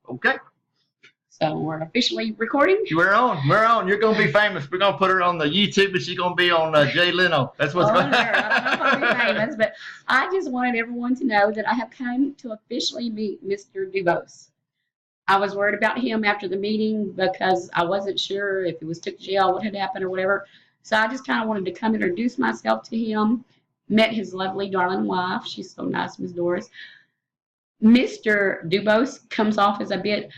Okay. So we're officially recording. We're on. We're on. You're going to be famous. We're going to put her on the YouTube, and she's going to be on Jay Leno. That's what's going to happen. I don't know if I'll be famous, but I just wanted everyone to know that I have come to officially meet Mr. Dubose. I was worried about him after the meeting because I wasn't sure if he was took to jail, what had happened, or whatever. So I just kind of wanted to come introduce myself to him. Met his lovely, darling wife. She's so nice, Miss Doris. Mr. Dubose comes off as a bit,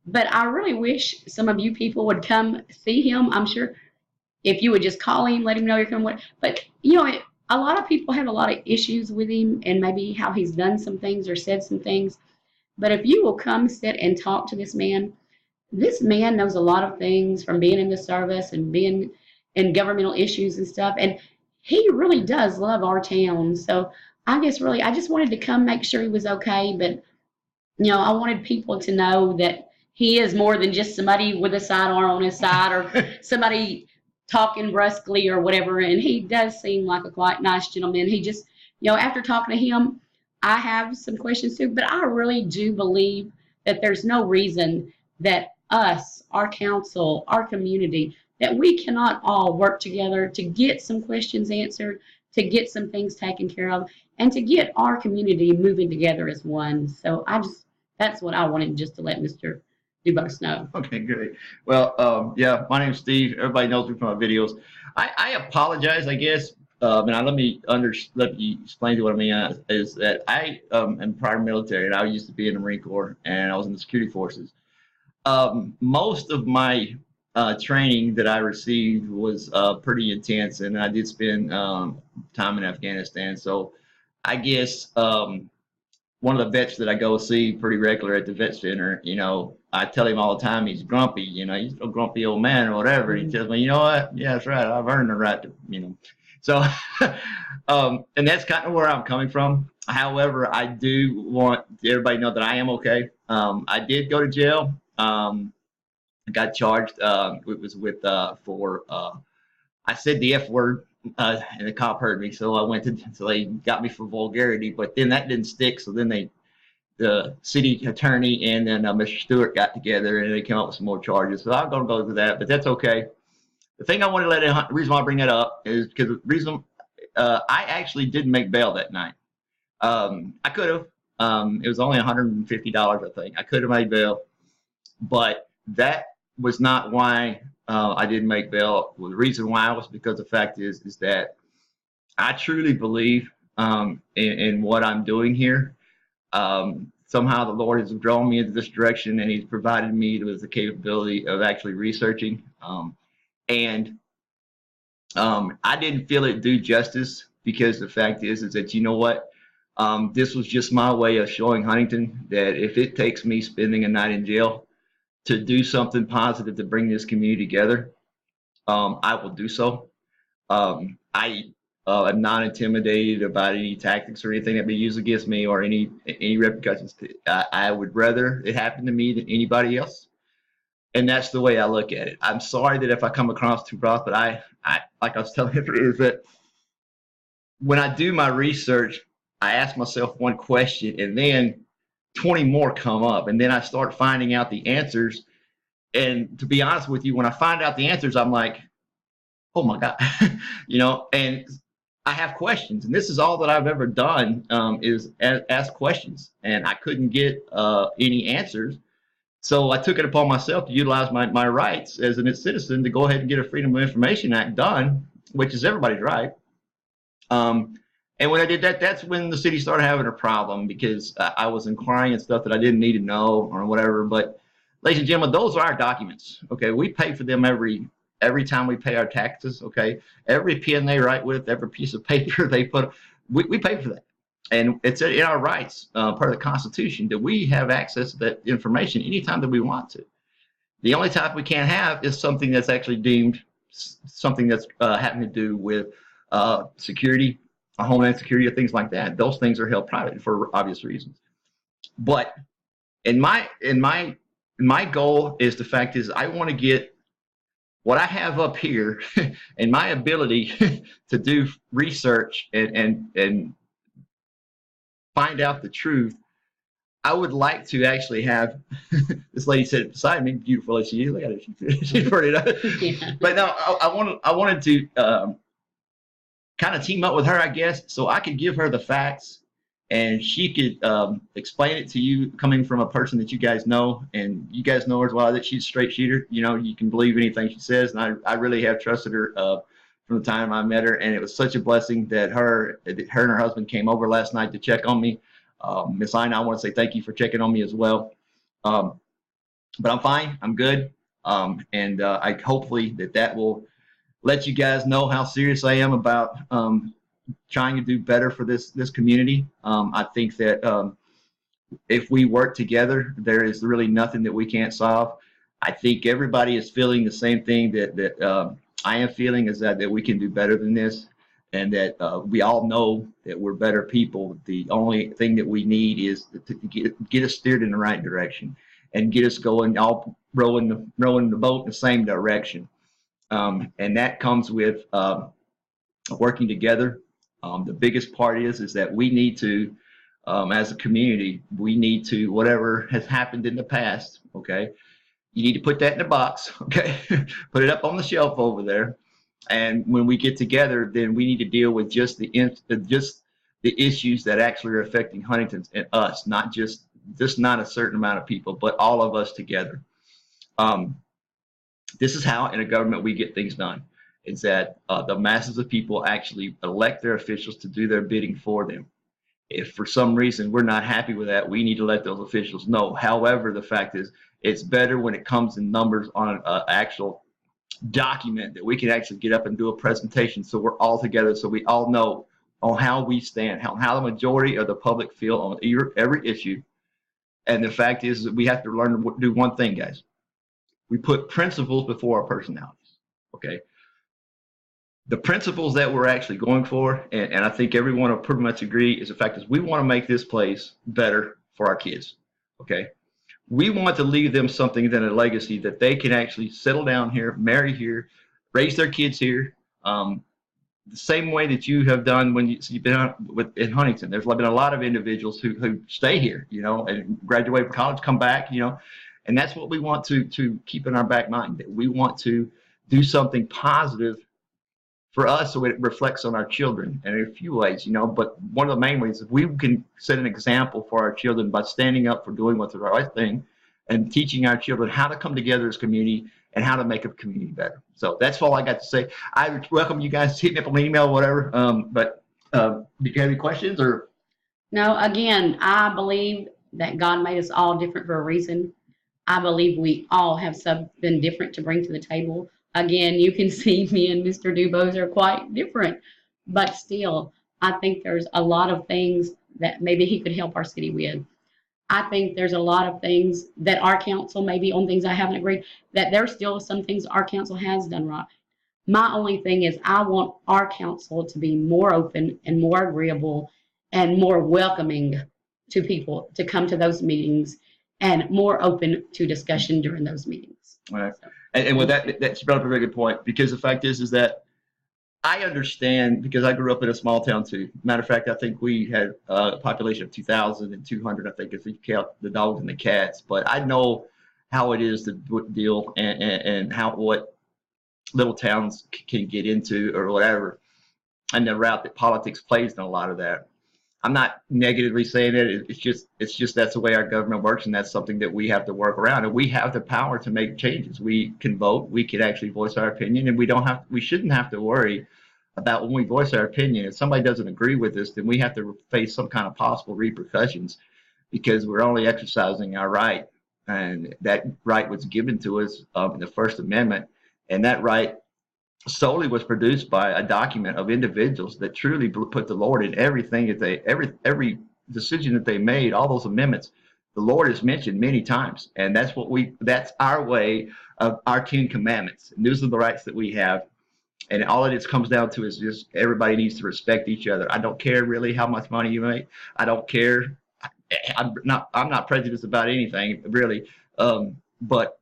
but I really wish some of you people would come see him. I'm sure if you would just call him, let him know you're coming. But you know, a lot of people have a lot of issues with him and maybe how he's done some things or said some things. But if you will come sit and talk to this man knows a lot of things from being in the service and being in governmental issues and stuff. And he really does love our town. So I guess really, I just wanted to come make sure he was okay. But, you know, I wanted people to know that he is more than just somebody with a sidearm on his side or somebody talking brusquely or whatever. And he does seem like a quite nice gentleman. He just, you know, after talking to him, I have some questions too, but I really do believe that there's no reason that us, our council, our community, that we cannot all work together to get some questions answered, to get some things taken care of, and to get our community moving together as one. So that's what I wanted just to let Mr. Dubose know. Okay, great. Well, yeah, my name's Steve. Everybody knows me from my videos. I apologize, I guess. And let me explain to you what I mean is that I am prior military, and I used to be in the Marine Corps, and I was in the security forces. Most of my training that I received was pretty intense, and I did spend time in Afghanistan. So I guess one of the vets that I go see pretty regular at the vet center, you know, I tell him all the time he's grumpy, you know, he's a grumpy old man or whatever. He tells me, you know what? Yeah, that's right. I've earned the right to, you know. So, and that's kind of where I'm coming from. However, I do want everybody to know that I am okay. I did go to jail. I got charged. It was with I said the F word, and the cop heard me, so so they got me for vulgarity. But then that didn't stick. So then the city attorney and then Mr. Stewart got together and they came up with some more charges. So I'm gonna go through that, but that's okay. The thing I want to the reason why I bring that up is because the reason I actually didn't make bail that night. I could have. It was only $150, I think. I could have made bail, but that was not why I didn't make bail. Well, the reason why was because the fact is that I truly believe in what I'm doing here. Somehow the Lord has drawn me into this direction, and He's provided me with the capability of actually researching. And I didn't feel it do justice because the fact is that, you know what, this was just my way of showing Huntington that if it takes me spending a night in jail to do something positive to bring this community together, I will do so. I am not intimidated about any tactics or anything that be used against me or any repercussions. I would rather it happen to me than anybody else. And that's the way I look at it. I'm sorry that if I come across too rough, but I like I was telling you, is that when I do my research, I ask myself one question and then 20 more come up. And then I start finding out the answers. And to be honest with you, when I find out the answers, I'm like, oh my God, you know, and I have questions. And this is all that I've ever done is ask questions. And I couldn't get any answers. So I took it upon myself to utilize my rights as a citizen to go ahead and get a Freedom of Information Act done, which is everybody's right. And when I did that, that's when the city started having a problem because I was inquiring and stuff that I didn't need to know or whatever. But ladies and gentlemen, those are our documents. Okay, we pay for them every time we pay our taxes. Okay, every pen they write with, every piece of paper they put, we pay for that. And it's in our rights, part of the Constitution, that we have access to that information anytime that we want to. The only type we can't have is something that's actually deemed something that's having to do with security, homeland security, or things like that. Those things are held private for obvious reasons. But in my goal is the fact is I want to get what I have up here and my ability to do research and find out the truth I would like to actually have this lady sit beside me, beautiful as she is. Look at her, she's pretty enough. Yeah. But no, I wanted to kind of team up with her, I guess, so I could give her the facts and she could explain it to you coming from a person that you guys know, and you guys know her as well, that she's a straight shooter. You know, you can believe anything she says, and I really have trusted her from the time I met her, and it was such a blessing that her and her husband came over last night to check on me. Miss Ina, I want to say thank you for checking on me as well. But I'm fine. I'm good. And I hopefully that will let you guys know how serious I am about trying to do better for this community. I think that if we work together, there is really nothing that we can't solve. I think everybody is feeling the same thing that I am feeling, is that we can do better than this, and that we all know that we're better people. The only thing that we need is to get us steered in the right direction and get us going, all rowing the boat in the same direction. And that comes with working together. The biggest part is that we need to, as a community, we need to, whatever has happened in the past, okay, you need to put that in a box, okay, put it up on the shelf over there. And when we get together, then we need to deal with just the issues that actually are affecting Huntington and us, not just not a certain amount of people, but all of us together. This is how in a government we get things done. It's that the masses of people actually elect their officials to do their bidding for them. If for some reason we're not happy with that, we need to let those officials know. However, the fact is, it's better when it comes in numbers on an actual document that we can actually get up and do a presentation, so we're all together, so we all know on how we stand, how the majority of the public feel on every issue. And the fact is that we have to learn to do one thing, guys. We put principles before our personalities, okay? The principles that we're actually going for, and I think everyone will pretty much agree, is the fact is we want to make this place better for our kids, okay? We want to leave them something, then a legacy that they can actually settle down here, marry here, raise their kids here, the same way that you have done when you've been in Huntington. There's been a lot of individuals who stay here, you know, and graduate from college, come back, you know, and that's what we want to keep in our back mind, that we want to do something positive for us so it reflects on our children in a few ways, you know. But one of the main ways is we can set an example for our children by standing up for doing what's the right thing and teaching our children how to come together as a community and how to make a community better. So that's all I got to say. I welcome you guys to hit me up on email or whatever. But do you have any questions? Or No, again, I believe that God made us all different for a reason. I believe we all have something different to bring to the table. Again, you can see me and Mr. Dubose are quite different, but still, I think there's a lot of things that maybe he could help our city with. I think there's a lot of things that our council, maybe on things I haven't agreed, that there's still some things our council has done right. My only thing is I want our council to be more open and more agreeable and more welcoming to people to come to those meetings and more open to discussion during those meetings. right. And with that's brought up a very good point, because the fact is that I understand, because I grew up in a small town too. Matter of fact, I think we had a population of 2,200, I think, if you count the dogs and the cats. But I know how it is to deal and how what little towns can get into or whatever, and the route that politics plays in a lot of that. I'm not negatively saying it. It's just that's the way our government works, and that's something that we have to work around. And we have the power to make changes. We can vote. We can actually voice our opinion, and we shouldn't have to worry about when we voice our opinion. If somebody doesn't agree with us, then we have to face some kind of possible repercussions, because we're only exercising our right, and that right was given to us in the First Amendment, and that right solely was produced by a document of individuals that truly put the Lord in everything that every decision that they made. All those amendments, the Lord is mentioned many times, and that's our way of our 10 commandments. And those are the rights that we have, and all it comes down to is just everybody needs to respect each other. I don't care really how much money you make. I don't care. I'm not prejudiced about anything really, but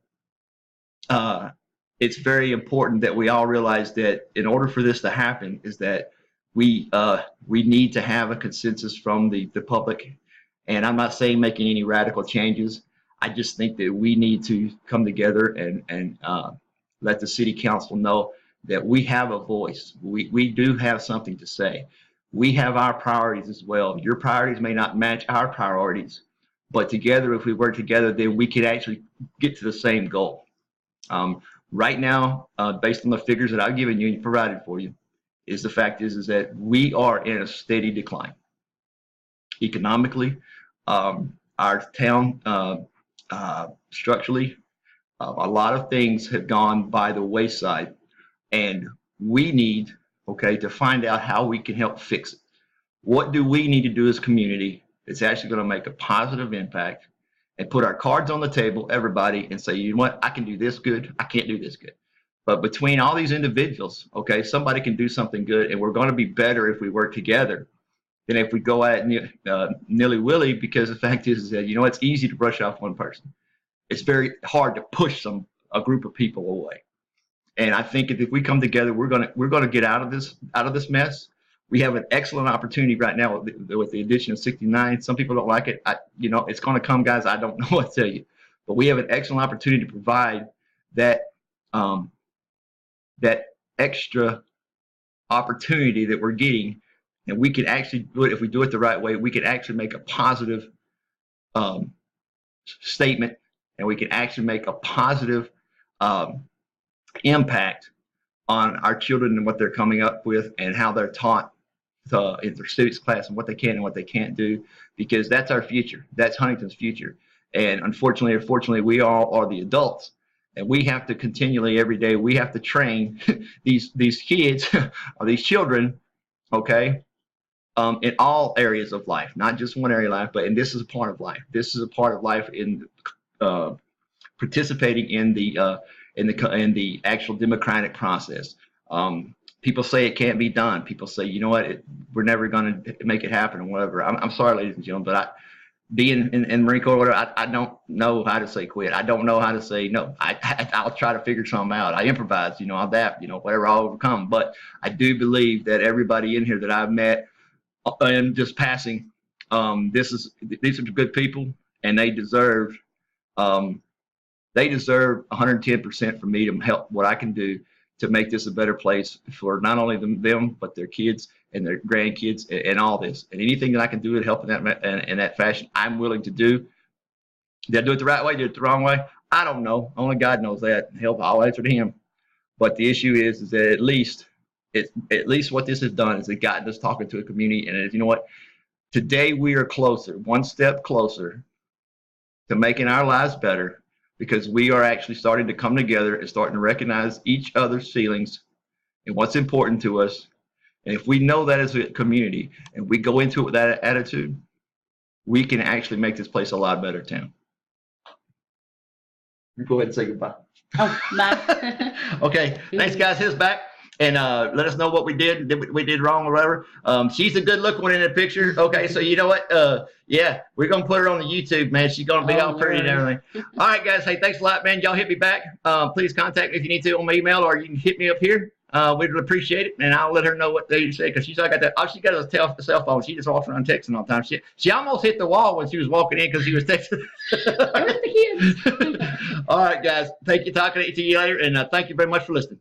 it's very important that we all realize that in order for this to happen, is that we need to have a consensus from the public, And I'm not saying making any radical changes. I just think that we need to come together and let the city council know that we have a voice. We do have something to say. We have our priorities as well. Your priorities may not match our priorities, but together, if we work together, then we can actually get to the same goal. Right now, based on the figures that I've given you and provided for you, is the fact is that we are in a steady decline. Economically, our town structurally, a lot of things have gone by the wayside, and we need, okay, to find out how we can help fix it. What do we need to do as a community that's actually going to make a positive impact and put our cards on the table, everybody, and say, you know what, I can do this good, I can't do this good. But between all these individuals, okay, somebody can do something good, and we're going to be better if we work together than if we go at it nilly-willy, because the fact is that, you know, it's easy to brush off one person. It's very hard to push a group of people away. And I think if we come together, we're gonna get out of this mess. We have an excellent opportunity right now with the addition of 69. Some people don't like it. You know, it's going to come, guys. I don't know what to tell you, but we have an excellent opportunity to provide that that extra opportunity that we're getting, and we can actually do it if we do it the right way. We can actually make a positive statement, and we can actually make a positive impact on our children and what they're coming up with and how they're taught in their civics class and what they can and what they can't do, because that's our future. That's Huntington's future. And unfortunately or fortunately, we all are the adults, and we have to continually every day, we have to train these kids or these children, okay, in all areas of life, not just one area of life, and this is a part of life. This is a part of life in participating in the actual democratic process. People say it can't be done. People say, you know what, we're never going to make it happen or whatever. I'm sorry, ladies and gentlemen, but being in Marine Corps, whatever, I don't know how to say quit. I don't know how to say no. I'll try to figure something out. I improvise, you know, I'll adapt, you know, whatever, I'll overcome. But I do believe that everybody in here that I've met and just passing, these are good people, and they deserve 110% for me to help what I can do to make this a better place for not only them, but their kids and their grandkids and all this. And anything that I can do to help in that fashion, I'm willing to do. Did I do it the right way? Did it the wrong way? I don't know. Only God knows that. Help, I'll answer to Him. But the issue is that at least what this has done is it gotten us talking to a community. And you know what? Today we are closer, one step closer to making our lives better, because we are actually starting to come together and starting to recognize each other's feelings and what's important to us. And if we know that as a community and we go into it with that attitude, we can actually make this place a lot better town. Go ahead and say goodbye. Oh, bye. Okay, thanks, guys. Hit us back and let us know what we did wrong or whatever. She's a good looking one in the picture. Okay, so you know what? Yeah, we're gonna put her on the YouTube, man. She's gonna be all pretty and everything. All right, guys. Hey, thanks a lot, man. Y'all hit me back. Please contact me if you need to on my email, or you can hit me up here. We'd appreciate it, and I'll let her know what they say, because she's got that. Oh, she got a cell phone. She just walks around texting all the time. She almost hit the wall when she was walking in because she was texting. It was the kids. All right, guys. Thank you. Talking to you later, and thank you very much for listening.